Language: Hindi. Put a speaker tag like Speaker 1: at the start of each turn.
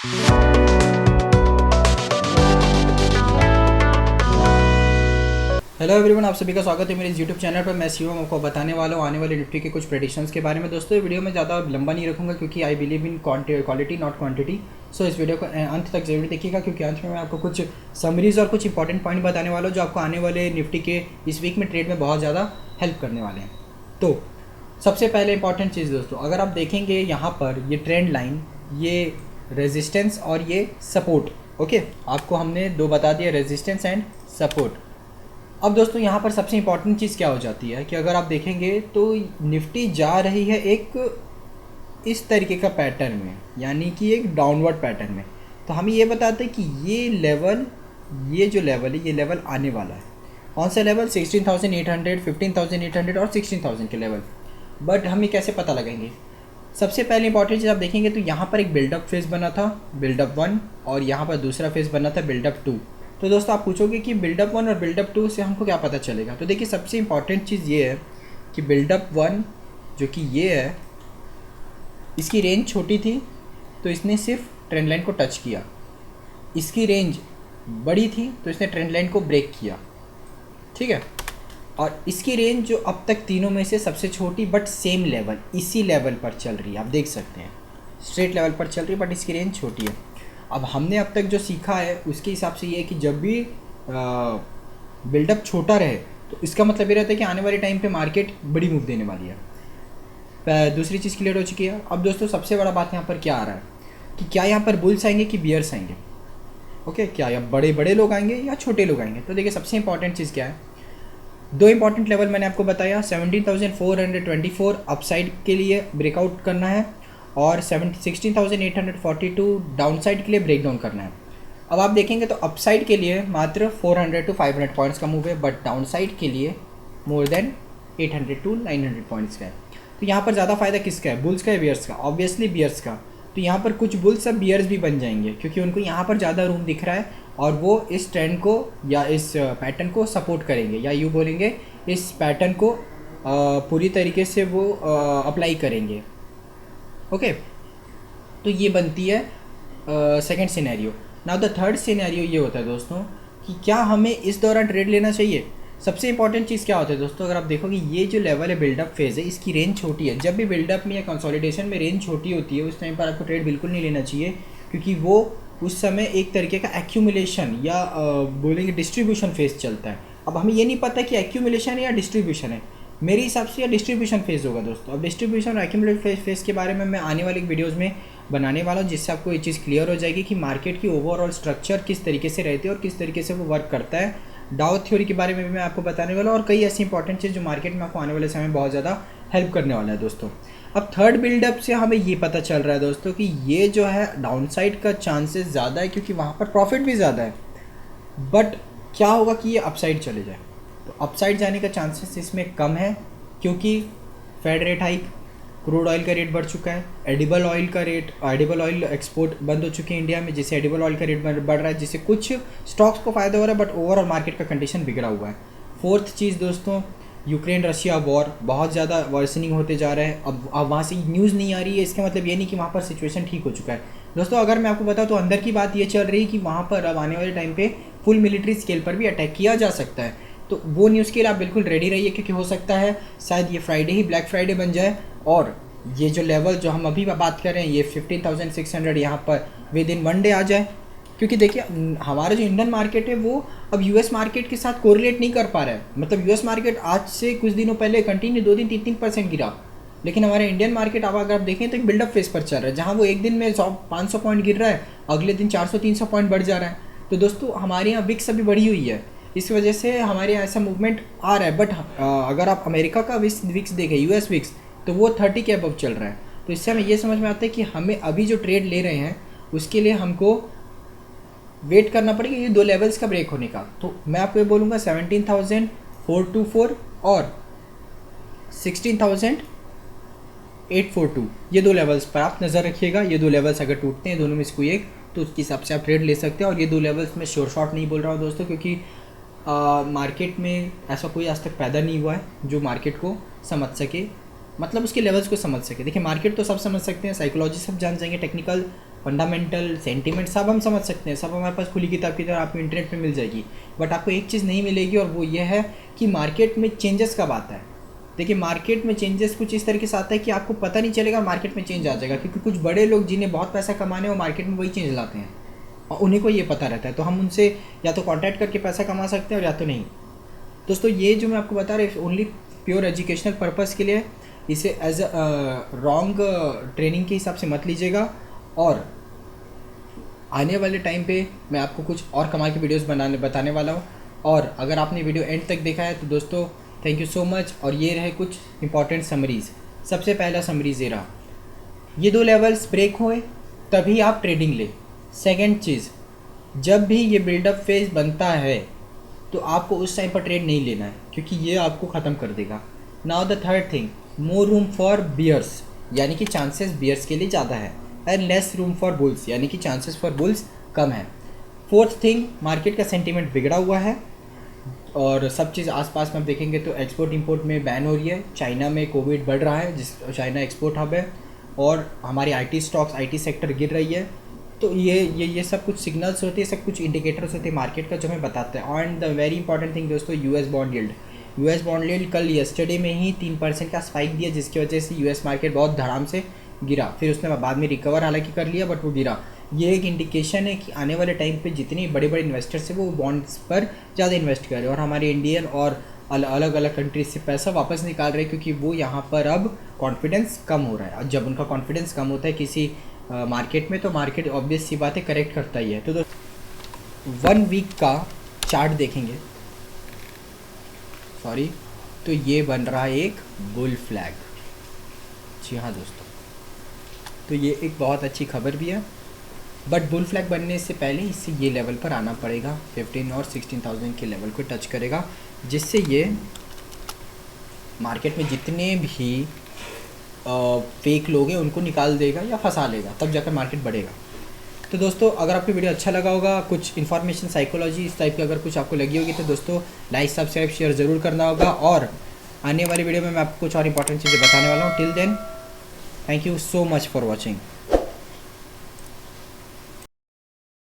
Speaker 1: हेलो एवरीवन, आप सभी का स्वागत है मेरे इस यूट्यूब चैनल पर। मैं शिवम आपको बताने वाला हूँ आने वाले निफ्टी के कुछ प्रेडिक्शंस के बारे में। दोस्तों, वीडियो में ज़्यादा लंबा नहीं रखूँगा क्योंकि I believe in quality not quantity. So इस वीडियो को अंत तक जरूर देखिएगा क्योंकि अंत में मैं आपको कुछ समरीज और कुछ इंपॉर्टेंट पॉइंट बताने वाला हूँ जो आपको आने वाले निफ्टी के इस वीक में ट्रेड में बहुत ज़्यादा हेल्प करने वाले हैं। तो सबसे पहले इंपॉर्टेंट चीज़ दोस्तों, अगर आप देखेंगे यहाँ पर ये ट्रेंड लाइन, ये रेजिस्टेंस और ये सपोर्ट। ओके, आपको हमने दो बता दिया, रेजिस्टेंस एंड सपोर्ट। अब दोस्तों यहाँ पर सबसे इंपॉर्टेंट चीज़ क्या हो जाती है कि अगर आप देखेंगे तो निफ्टी जा रही है एक इस तरीके का पैटर्न में, यानी कि एक डाउनवर्ड पैटर्न में। तो हम ये बताते हैं कि ये लेवल, ये जो लेवल है, ये लेवल आने वाला है। कौन सा लेवल? 16,800, 15,800 और 16,000 के लेवल। बट हम ये कैसे पता लगाएंगे? सबसे पहले इंपॉर्टेंट चीज़ आप देखेंगे तो यहाँ पर एक बिल्डअप फेज़ बना था, बिल्डअप 1, और यहाँ पर दूसरा फेज़ बना था, बिल्डअप 2। तो दोस्तों आप पूछोगे कि बिल्डअप 1 और बिल्डअप 2 से हमको क्या पता चलेगा? तो देखिए, सबसे इंपॉर्टेंट चीज़ ये है कि बिल्डअप 1 जो कि ये है, इसकी रेंज छोटी थी तो इसने सिर्फ ट्रेंड लाइन को टच किया। इसकी रेंज बड़ी थी तो इसने ट्रेंड लाइन को ब्रेक किया, ठीक है। और इसकी रेंज जो अब तक तीनों में से सबसे छोटी बट सेम लेवल, इसी लेवल पर चल रही है, आप देख सकते हैं स्ट्रेट लेवल पर चल रही है बट इसकी रेंज छोटी है। अब हमने अब तक जो सीखा है उसके हिसाब से ये है कि जब भी बिल्डअप छोटा रहे तो इसका मतलब ये रहता है कि आने वाले टाइम पे मार्केट बड़ी मूव देने वाली है। दूसरी चीज़ क्लियर हो चुकी है। अब दोस्तों सबसे बड़ा बात यहाँ पर क्या आ रहा है कि क्या यहाँ पर बुल्स आएंगे कि बियर्स आएंगे? ओके, क्या या बड़े बड़े लोग आएंगे या छोटे लोग आएंगे? तो देखिए, सबसे इंपॉर्टेंट चीज़ क्या है, दो इंपॉर्टेंट लेवल मैंने आपको बताया। 17,424 अपसाइड के लिए ब्रेकआउट करना है और 16,842 डाउनसाइड के लिए ब्रेक डाउन करना है। अब आप देखेंगे तो अपसाइड के लिए मात्र 400 to 500 पॉइंट्स का मूव है, बट डाउनसाइड के लिए मोर देन 800 to 900 पॉइंट्स का है। तो यहाँ पर ज़्यादा फायदा किसका है? बुल्स का है, बियर्स का? ऑब्वियसली बियर्स का। तो यहाँ पर कुछ बुल्स अब बियर्स भी बन जाएंगे क्योंकि उनको यहाँ पर ज़्यादा रूम दिख रहा है और वो इस ट्रेंड को या इस पैटर्न को सपोर्ट करेंगे, या यूँ बोलेंगे इस पैटर्न को पूरी तरीके से वो अप्लाई करेंगे। ओके, तो ये बनती है second scenario. Now the third scenario ये होता है दोस्तों कि क्या हमें इस दौरान ट्रेड लेना चाहिए? सबसे इंपॉर्टेंट चीज़ क्या होता है दोस्तों, अगर आप देखोगे ये जो लेवल है, बिल्डअप फेज़ है, इसकी रेंज छोटी है। जब भी बिल्डअप में या कंसोलिडेशन में रेंज छोटी होती है उस टाइम पर आपको ट्रेड बिल्कुल नहीं लेना चाहिए क्योंकि वो उस समय एक तरीके का एक्यूमुलेशन या बोलेंगे डिस्ट्रीब्यूशन फेज़ चलता है। अब हमें ये नहीं पता कि एक्यूमुलेशन है या डिस्ट्रीब्यूशन है। मेरे हिसाब से या डिस्ट्रीब्यूशन फेज़ होगा दोस्तों। अब डिस्ट्रीब्यूशन और एक्यूमुलेट फेज़ के बारे में मैं आने वाले वीडियोज़ में बनाने वाला हूँ जिससे आपको ये चीज़ क्लियर हो जाएगी कि मार्केट की ओवरऑल स्ट्रक्चर किस तरीके से रहती है और किस तरीके से वो वर्क करता है। डाउ थ्योरी के बारे में भी मैं आपको बताने वाला हूँ और कई ऐसी इंपॉर्टेंट चीज़ जो मार्केट में आपको आने वाले समय में बहुत ज़्यादा हेल्प करने वाला है दोस्तों। अब थर्ड बिल्डअप से हमें ये पता चल रहा है दोस्तों कि ये जो है डाउनसाइड का चांसेस ज़्यादा है क्योंकि वहाँ पर प्रॉफिट भी ज़्यादा है। बट क्या होगा कि ये अपसाइड चले जाए? तो अपसाइड जाने का चांसेस इसमें कम है क्योंकि Fed rate hike, crude oil का रेट बढ़ चुका है, एडिबल ऑयल एक्सपोर्ट बंद हो चुके हैं इंडिया में, जिससे एडिबल ऑयल का रेट बढ़ रहा है, जिससे कुछ स्टॉक्स को फ़ायदा हो रहा है बट ओवरऑल मार्केट का कंडीशन बिगड़ा हुआ है। फोर्थ चीज़ दोस्तों, यूक्रेन रशिया वॉर बहुत ज़्यादा वर्सनिंग होते जा रहा है। अब वहाँ से न्यूज़ नहीं आ रही है, इसका मतलब ये नहीं कि वहाँ पर सिचुएशन ठीक हो चुका है दोस्तों। अगर मैं आपको बताऊँ तो अंदर की बात ये चल रही है कि वहाँ पर अब आने वाले टाइम पे फुल मिलिट्री स्केल पर भी अटैक किया जा सकता है। तो वो न्यूज़ के लिए आप बिल्कुल रेडी रहिए क्योंकि हो सकता है शायद ये फ्राइडे ही ब्लैक फ्राइडे बन जाए और ये जो लेवल जो हम अभी बात कर रहे हैं, ये 15,600 यहाँ पर विद इन 1 डे आ जाए। क्योंकि देखिए, हमारा जो इंडियन मार्केट है वो अब यूएस मार्केट के साथ कोरिलेट नहीं कर पा रहा है। मतलब यूएस मार्केट आज से कुछ दिनों पहले कंटिन्यू 2 दिन 3% गिरा, लेकिन हमारे इंडियन मार्केट अब अगर आप देखें तो एक बिल्डअप फेज पर चल रहा है, जहाँ वो एक दिन में 100-500 पॉइंट गिर रहा है, अगले दिन 400-300 पॉइंट बढ़ जा रहा है। तो दोस्तों हमारे यहाँ विक्स अभी बढ़ी हुई है, इस वजह से हमारे यहाँ ऐसा मूवमेंट आ रहा है। बट अगर आप अमेरिका का विक्स देखें, यूएस विक्स, तो वो 30 के अबव चल रहा है। तो इससे हमें ये समझ में आता है कि हमें अभी जो ट्रेड ले रहे हैं उसके लिए हमको वेट करना पड़ेगा ये दो लेवल्स का ब्रेक होने का। तो मैं आपको ये बोलूँगा 17,424 और 16,842, ये दो लेवल्स पर आप नज़र रखिएगा। ये दो लेवल्स अगर टूटते हैं दोनों में से कोई एक, तो उसके हिसाब से आप ट्रेड ले सकते हैं। और ये दो लेवल्स में श्योर शॉट नहीं बोल रहा हूँ दोस्तों, क्योंकि मार्केट में ऐसा कोई आज तक पैदा नहीं हुआ है जो मार्केट को समझ सके, मतलब उसके लेवल्स को समझ सके। देखिए, मार्केट तो सब समझ सकते हैं, साइकोलॉजी सब जान जाएंगे, टेक्निकल फंडामेंटल सेंटिमेंट सब हम समझ सकते हैं, सब हमारे पास खुली किताब की तरह आपको इंटरनेट पे मिल जाएगी। बट आपको एक चीज़ नहीं मिलेगी और वो ये है कि मार्केट में चेंजेस कब आता है। देखिए मार्केट में चेंजेस कुछ इस तरीके से आता है कि आपको पता नहीं चलेगा मार्केट में चेंज आ जाएगा, क्योंकि कुछ बड़े लोग जिन्हें बहुत पैसा कमाने वो मार्केट में वही चेंज लाते हैं और उन्हीं को ये पता रहता है। तो हम उनसे या तो कॉन्टैक्ट करके पैसा कमा सकते हैं और या तो नहीं। दोस्तों ये जो मैं आपको बता रहा हूँ ओनली प्योर एजुकेशनल पर्पज़ के लिए, इसे एज अ रॉन्ग ट्रेनिंग के हिसाब से मत लीजिएगा। और आने वाले टाइम पे मैं आपको कुछ और कमाल की वीडियोस बताने वाला हूँ। और अगर आपने वीडियो एंड तक देखा है तो दोस्तों थैंक यू सो मच। और ये रहे कुछ इंपॉर्टेंट समरीज़। सबसे पहला समरीज़ ये रहा, ये 2 लेवल्स ब्रेक हुए तभी आप ट्रेडिंग ले। सेकंड चीज़, जब भी ये बिल्डअप फेज बनता है तो आपको उस टाइम पर ट्रेड नहीं लेना है, क्योंकि ये आपको ख़त्म कर देगा। Now the third thing, more room for bears, यानी कि चांसेस बियर्स के लिए ज़्यादा है, and less room for bulls, यानी कि चांसेस फॉर बुल्स कम है। फोर्थ थिंग, मार्केट का सेंटीमेंट बिगड़ा हुआ है और सब चीज़ आसपास में आप देखेंगे तो एक्सपोर्ट इंपोर्ट में बैन हो रही है। चाइना में कोविड बढ़ रहा है, जिस चाइना एक्सपोर्ट हब है, और हमारी आईटी स्टॉक्स, आईटी सेक्टर गिर रही है। तो ये सब कुछ सिग्नल्स होते हैं, सब कुछ इंडिकेटर्स होते हैं मार्केट का जो हमें बताते हैं। And the very important thing दोस्तों, यूएस बॉन्ड यील्ड कल यस्टरडे में ही 3% का स्पाइक दिया, जिसकी वजह से यूएस मार्केट बहुत धड़ाम से गिरा। फिर उसने बाद में रिकवर हालांकि कर लिया, बट वो गिरा। ये एक इंडिकेशन है कि आने वाले टाइम पे जितने बड़े बड़े इन्वेस्टर्स हैं वो बॉन्ड्स पर ज़्यादा इन्वेस्ट कर रहे हैं, और हमारे इंडियन और अलग अलग कंट्रीज से पैसा वापस निकाल रहे हैं, क्योंकि वो यहाँ पर अब कॉन्फिडेंस कम हो रहा है। और जब उनका कॉन्फिडेंस कम होता है किसी मार्केट में, तो मार्केट ऑब्वियस सी बात है करेक्ट करता ही है। तो 1 वीक का चार्ट देखेंगे, सॉरी, तो ये बन रहा है एक बुल फ्लैग। जी हाँ दोस्तों, तो ये एक बहुत अच्छी खबर भी है। बट बुल फ्लैग बनने से पहले इससे ये लेवल पर आना पड़ेगा, 15 और 16,000 के लेवल को टच करेगा, जिससे ये मार्केट में जितने भी फेक लोग हैं उनको निकाल देगा या फंसा लेगा, तब जाकर मार्केट बढ़ेगा। तो दोस्तों अगर आपको वीडियो अच्छा लगा होगा, कुछ इन्फॉर्मेशन साइकोलॉजी इस टाइप की अगर कुछ आपको लगी होगी, तो दोस्तों लाइक सब्सक्राइब शेयर ज़रूर करना होगा। और आने वाली वीडियो में मैं आपको कुछ और इंपॉर्टेंट चीज़ें बताने वाला हूँ। Till then thank you so much for watching.